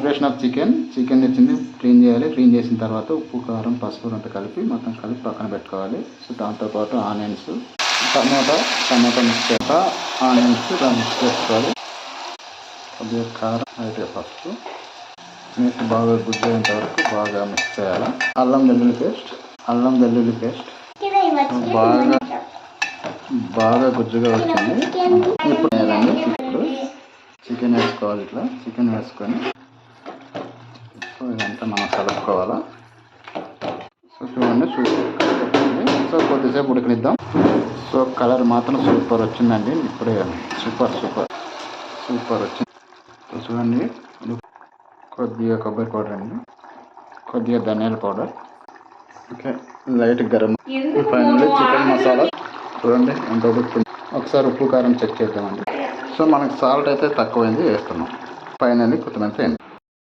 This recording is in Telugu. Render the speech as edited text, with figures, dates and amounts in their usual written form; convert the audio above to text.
ప్రిపరేషన్ ఆఫ్ చికెన్ తెచ్చింది క్లీన్ చేయాలి. క్లీన్ చేసిన తర్వాత ఉప్పు కారం పసుపు అంతా కలిపి మొత్తం కలిపి పక్కన పెట్టుకోవాలి. సో దాంతోపాటు ఆనియన్స్ టమాటా మిక్స్ చేత ఆనియన్స్ మిక్స్ చేసుకోవాలి. కొద్దిగా కారం అయితే పసుపు మిక్స్ బాగా గుజ్జేంత వరకు బాగా మిక్స్ చేయాలి. అల్లం వెల్లుల్లి పేస్ట్ బాగా గుజ్జుగా వచ్చింది. ఇప్పుడు వేయాలండి. ఇప్పుడు చికెన్ వేసుకోవాలి. ఇట్లా చికెన్ వేసుకొని సో ఇదంతా మనం కలుపుకోవాలా. సో చూడండి సో కొద్దిసేపు ఉడకనిద్దాం. సో కలర్ మాత్రం సూపర్ వచ్చిందండి. ఇప్పుడే సూపర్ వచ్చింది. సో చూడండి కొద్దిగా కొబ్బరి పౌడర్ అండి, కొద్దిగా ధనియాల powder, okay light garam, finally chicken masala. చూడండి ఎంత ఉడుకుతుంది. ఒకసారి ఉప్పు కారం చెక్ చేద్దామండి. సో మనకు సాల్ట్ అయితే తక్కువైంది వేస్తున్నాం. ఫైనల్లీ కొత్తిమీర వేయండి.